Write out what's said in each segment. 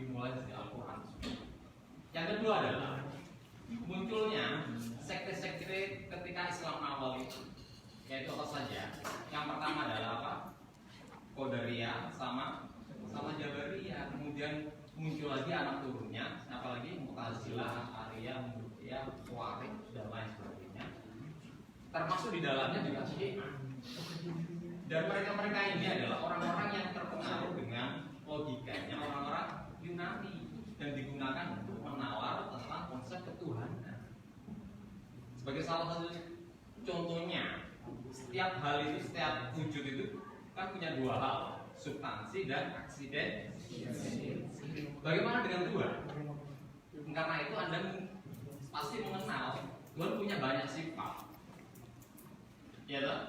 dimulai dari Al-Quran. Yang kedua adalah munculnya sekte-sekte ketika Islam awal itu, yaitu apa saja? Yang pertama adalah apa? Qadariyah sama Jabariyah. Kemudian muncul lagi anak turunnya, apalagi Mu'tazilah, Asy'ariyah, Mu'tazilah, Khawarij dan lain sebagainya. Termasuk di dalamnya juga Syiah. Dan mereka ini adalah orang-orang yang terpengaruh dengan logikanya orang-orang Yunani dan digunakan untuk menawar tentang konsep ketuhanan. Sebagai salah satu contohnya, setiap hal itu, setiap wujud itu kan punya dua hal, substansi dan aksidensi. Bagaimana dengan Tuhan? Karena itu Anda pasti mengenal Tuhan punya banyak sifat. Ya toh?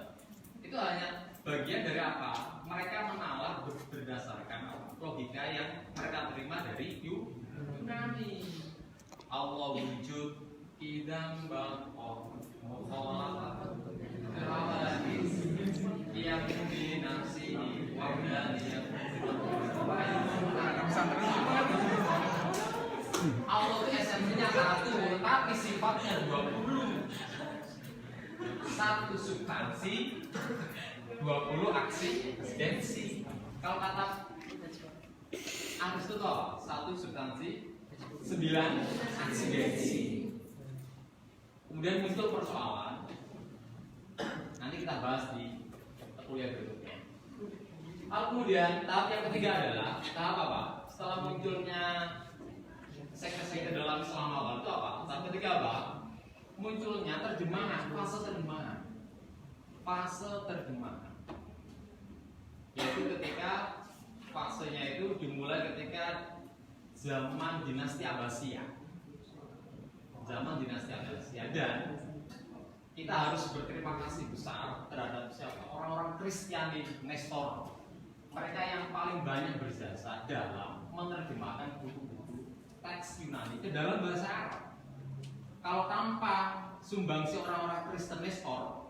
Itu hanya bagian dari apa? Mereka menawar berdasarkan logika yang mereka terima dari Yunani. Allah wujud idam baqo yang dinasi Allah itu esensinya satu, tapi sifatnya 20. Satu substansi, 20 aksidensi. Kalau kata Aristoteles, satu substansi, 9 aksidensi. Kemudian muncul persoalan. Nanti kita bahas di kuliah berikutnya. Kemudian tahap yang ketiga adalah tahap apa? Setelah munculnya sekte-sekte dalam Islam awal itu apa? Tahap ketiga apa? Munculnya terjemahan, fase terjemahan. Fase terjemahan. Yaitu ketika fasenya itu dimulai ketika zaman dinasti Abbasiyah. Zaman dinasti Abbasiyah, dan kita harus berterima kasih besar terhadap siapa? Orang-orang Kristiani Nestor. Mereka yang paling banyak berjasa dalam menerjemahkan buku-buku teks Yunani ke dalam bahasa Arab. Kalau tanpa sumbangsi orang-orang Kristen Nestor,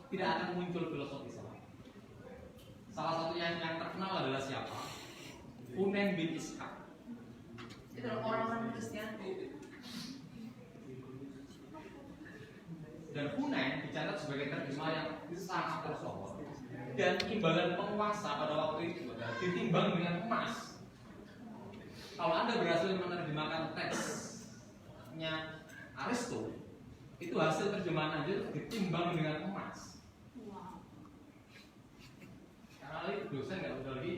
tidak akan muncul filosofi Islam. Salah satu yang terkenal adalah siapa? Hunain bin Ishaq. Itu adalah orang-orang Kristiani. Dan Hunain dicatat sebagai terjemah yang sangat tersohor. Dan imbalan penguasa pada waktu itu adalah ditimbang dengan emas. Kalau Anda berhasil menerjemahkan teksnya Aristo, itu hasil terjemahan aja ditimbang dengan emas. Karena itu dosen nggak udah lagi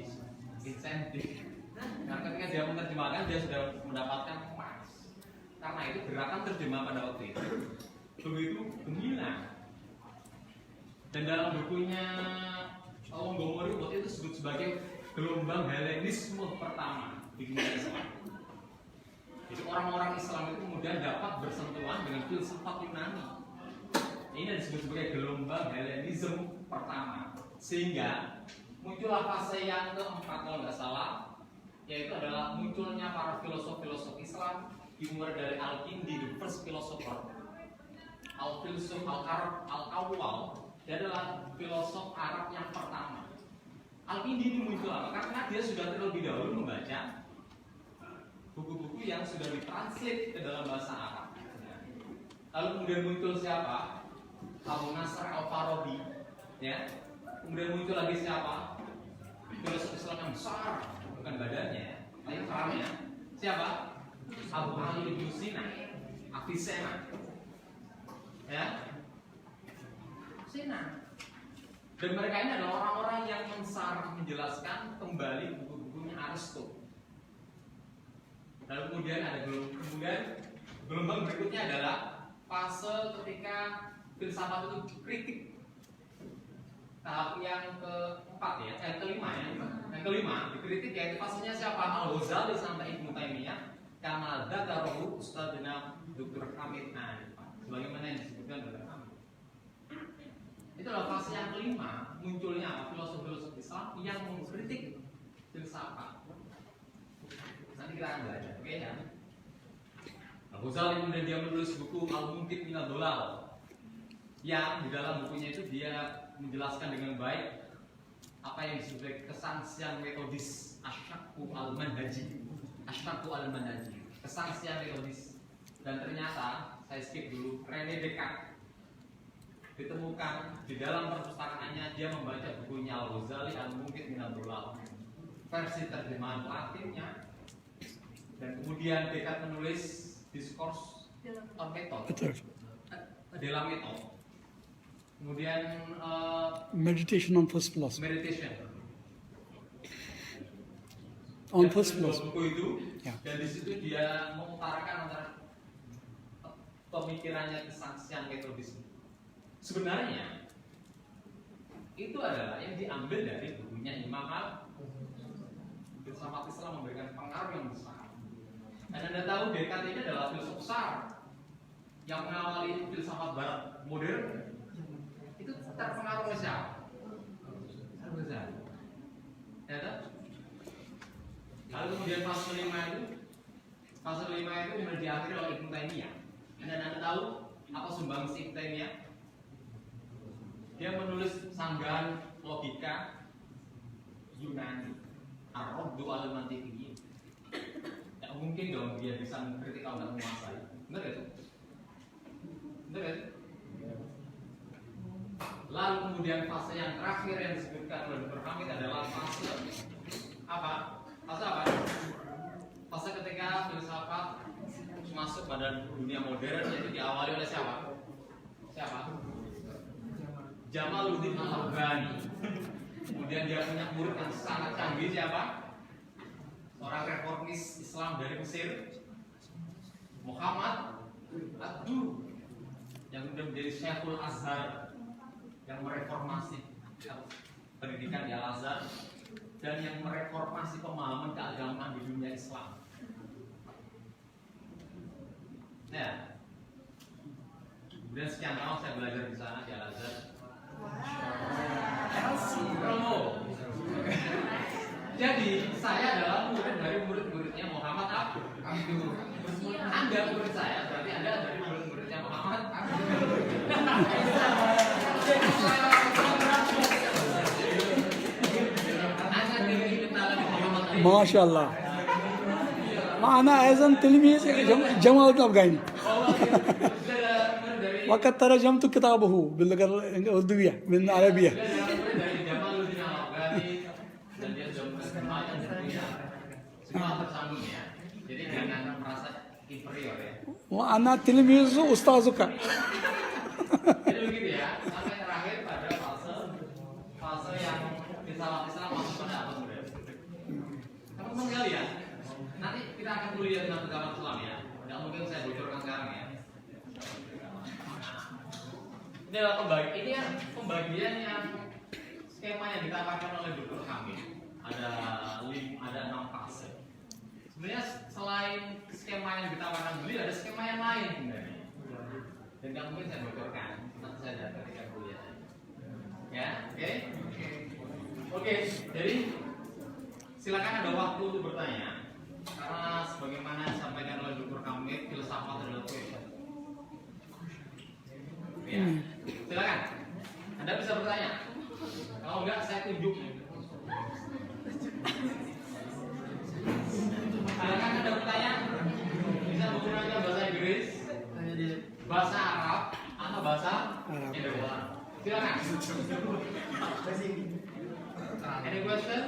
insentif. Karena ketika dia menerjemahkan, dia sudah mendapatkan emas. Karena itu gerakan terjemah pada waktu itu begitu gemilang. Dan dalam bukunya Montgomery Watt itu disebut sebagai gelombang Helenisme pertama di dunia Islam. Jadi orang-orang Islam itu kemudian dapat bersentuhan dengan filsafat Yunani. Ini disebut sebagai gelombang Helenisme pertama. Sehingga muncullah fase yang keempat kalau nggak salah, yaitu adalah munculnya para filosof-filosof Islam dimulai dari Al-Kindi, the first philosopher, Al-Filsuf Al-Arab Al-Awwal. Dia adalah filosof Arab yang pertama. Al-Kindi ini muncul apa? Karena dia sudah terlebih dahulu membaca buku-buku yang sudah ditranslate ke dalam bahasa Arab. Lalu kemudian muncul siapa? Abu Nasr Al-Farabi, ya. Kemudian muncul lagi siapa? Filosof Islam yang besar, bukan badannya, tapi orangnya. Siapa? Abu Ali bin Sina, Avicenna, ya. Sina. Dan mereka ini adalah orang-orang yang menjelaskan kembali buku-bukunya Aristo. Lalu kemudian ada gelombang berikutnya adalah fase ketika filsafat itu kritik. Tahap yang keempat ya, yang kelima ya. Yang kelima dikritik, yaitu fasenya siapa? Al-Ghazali sampai Ibnu Taimiyah. Karena dzakarahu Ustadzna Dr. Hamid Anif. Sebagaimana yang disebutkan oleh Hamid. Itu adalah fase yang kelima, munculnya filosof-filosof Islam yang mengkritik filsafat. Nanti kita akan belajar, oke ya? Al-Ghazali kemudian dia menulis buku Al-Mumkin Minad Dhalal, yang di dalam bukunya itu dia menjelaskan dengan baik apa yang disebut kesangsian metodis asyakku al-manhaji. Ashratu al-Manajir, kesaksian metodis. Dan ternyata saya skip dulu, René Descartes ditemukan di dalam perpustakaannya, dia membaca bukunya Al-Ghazali Al-Mungkit Minad Dhalal, versi terjemahan Latinnya, dan kemudian Descartes menulis Discourse on Method, dalam metode. Kemudian Meditation on First Philosophy. Meditation On First Philosophy. buku itu, Ya. dan di situ dia mengutarakan antara pemikirannya kesaksian metodis. Sebenarnya itu adalah yang diambil dari bukunya Imam Filsafat Islam, memberikan pengaruh yang besar. Dan Anda tahu Descartes ini adalah filsuf besar yang mengawali filsafat Barat modern. Itu terpengaruh oleh siapa? Al-Ghazali. Ya kan? Lalu kemudian fase 5 itu kemudian diakhiri oleh Ibnu Taimiyah. Dan Anda tahu apa sumbangsi Ibnu Taimiyah? Dia menulis sanggahan logika Yunani, Ar-Raddu 'alal Mantiqiyyin. Ya mungkin dong dia bisa mengkritik kalau nggak menguasai. Benar gak itu? Benar gak itu? Lalu kemudian fase yang terakhir yang disebutkan oleh Dr. Hamid adalah fase apa? Fase apa? Fase ketika filsafat masuk pada dunia modern, yaitu diawali oleh siapa? Siapa? Jamaluddin Al-Afghani. Kemudian dia punya murid yang sangat canggih, siapa? Seorang reformis Islam dari Mesir, Muhammad Ad-Dur, yang kemudian menjadi Syekhul Azhar, yang mereformasi pendidikan di Al-Azhar dan yang mereformasi pemahaman keagamaan di dunia Islam. Ya. Kemudian sekian tahun saya belajar di sana di Al-Azhar. Promo. Jadi saya adalah murid dari murid-muridnya Muhammad Abdur. Anda murid saya, berarti Anda dari murid-muridnya Muhammad Abdur. ما شاء الله. معنا أيضا تلميذ جمال الأفغاني. وقد ترجمت كتابه باللغة الأردوية من العربية. وأنا تلميذ أستاذك. Jadi begitu ya, sampai terakhir pada fase yang filsafat Islam masuk pada abad modern. Teman-teman sekalian, nanti kita akan kuliah tentang filsafat Islam ya. Tidak mungkin saya bocorkan sekarang ya. Ini adalah pembagian yang skema yang ditawarkan oleh Dr. Hamid. Ada 6 fase. Sebenarnya selain skema yang ditawarkan beliau, ada skema yang lain sebenarnya. Dan nggak mungkin saya bocorkan, nanti saya datang ketika kuliah. Ya, oke. Jadi silakan ada waktu untuk bertanya. Karena sebagaimana disampaikan oleh Dr. Hamid, filsafat adalah question. Ya, silakan. Anda bisa bertanya. Kalau enggak, saya tunjuk. Silakan Anda bertanya. Bisa menggunakan bahasa Inggris, bahasa Arab, atau bahasa Indonesia. Silakan. Any question?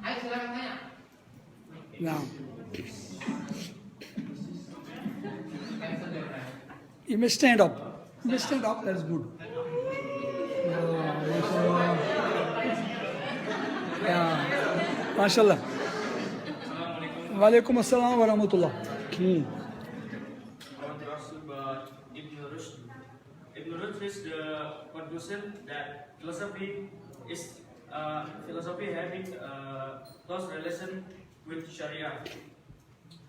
Ayo silakan tanya. نعم. You may stand up. You may stand up. That's good. Yeah. MashaAllah. Walaikum assalam wa rahmatullah. I want to ask you about Ibn Rushd. Ibn Rushd is the conclusion that philosophy having a close relation with Sharia.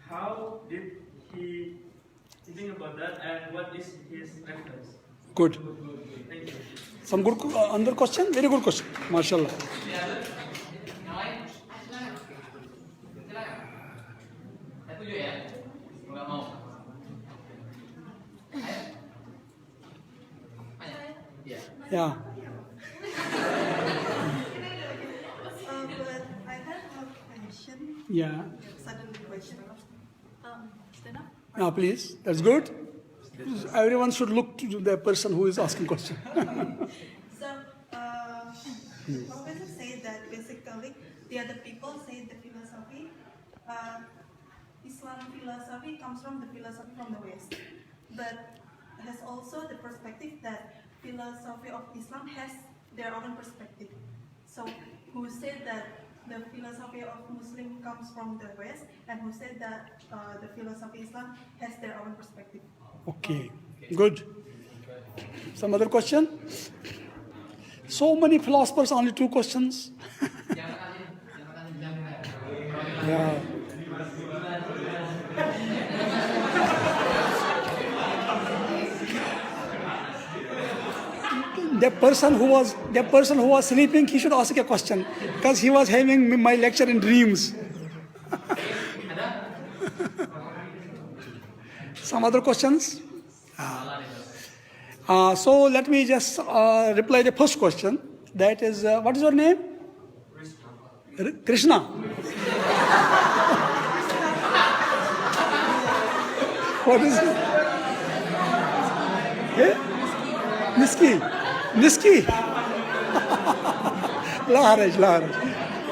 How did he think about that, and what is his evidence? Good. Thank you. Some good another question? Very good question. MashaAllah. Yang lain? Silakan. Silakan. Saya tunjuk ya. Enggak mau. Ayo. Tanya. Iya. Yeah. But I have a question. Yeah. Sudden question. Stand up. Now, please. That's good. Everyone should look to the person who is asking question. So, Professor said that basically the other people say the philosophy, Islam philosophy comes from the philosophy from the West, but has also the perspective that philosophy of Islam has their own perspective. So, who said that the philosophy of Muslim comes from the West, and who said that the philosophy of Islam has their own perspective? Okay. Good. Some other question? So many philosophers, only 2 questions. Yeah. The person who was sleeping, he should ask a question because he was having my lecture in dreams. Some other questions? So let me just reply the first question. That is, what is your name? Krishna. What is it? Yeah? Niski. La haraj.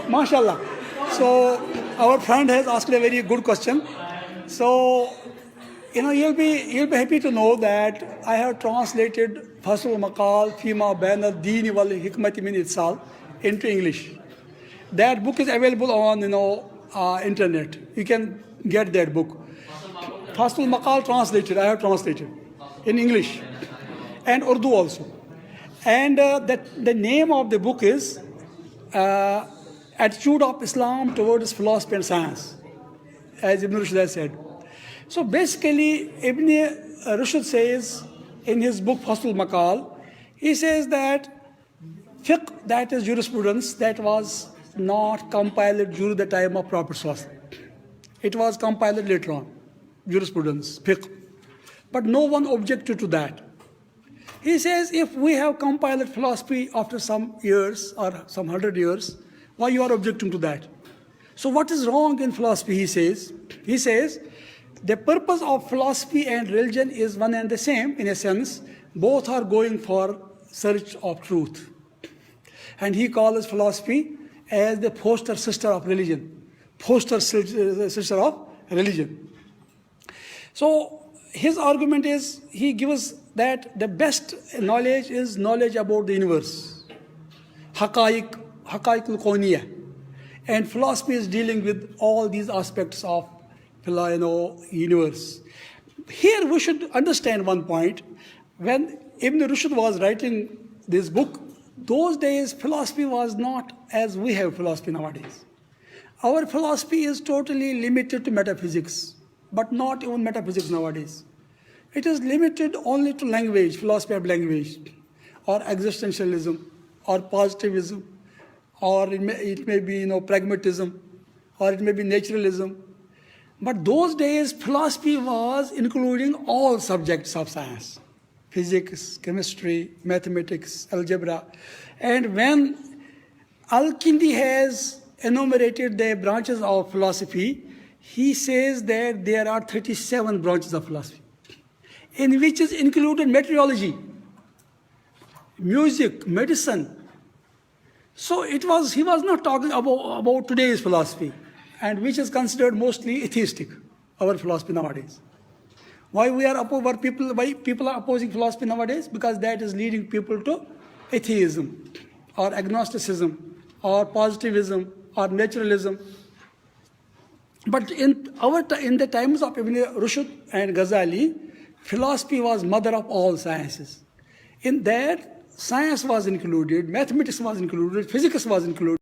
MashaAllah. So our friend has asked a very good question. So, you'll be happy to know that I have translated Faslul Maqal Fima Bain al-Deen wal Hikmati min Itsal into English. That book is available on internet. You can get that book. Faslul Maqal translated. I have translated in English and Urdu also. And the name of the book is Attitude of Islam Towards Philosophy and Science, as Ibn Rushd has said. So basically, Ibn Rushd says in his book Faslul Maqal, he says that fiqh, that is jurisprudence, that was not compiled during the time of Prophet ﷺ. It was compiled later on, jurisprudence, fiqh. But no one objected to that. He says, if we have compiled philosophy after some years or some 100 years, why you are objecting to that? So what is wrong in philosophy, he says? He says, the purpose of philosophy and religion is one and the same, in a sense. Both are going for search of truth. And he calls philosophy as the foster sister of religion. Foster sister of religion. So his argument is, he gives that the best knowledge is knowledge about the universe. Haqa'iq al-Kawniyah. And philosophy is dealing with all these aspects of universe. Here we should understand one point. When Ibn Rushd was writing this book, those days philosophy was not as we have philosophy nowadays. Our philosophy is totally limited to metaphysics, but not even metaphysics nowadays. It is limited only to language, philosophy of language, or existentialism, or positivism, or it may be pragmatism, or it may be naturalism. But those days, philosophy was including all subjects of science. Physics, chemistry, mathematics, algebra. And when Al-Kindi has enumerated the branches of philosophy, he says that there are 37 branches of philosophy, in which is included meteorology, music, medicine. So he was not talking about today's philosophy, and which is considered mostly atheistic, our philosophy nowadays. Why people are opposing philosophy nowadays? Because that is leading people to atheism, or agnosticism, or positivism, or naturalism. But in the times of Ibn Rushd and Ghazali, philosophy was mother of all sciences. In that, science was included, mathematics was included, physics was included.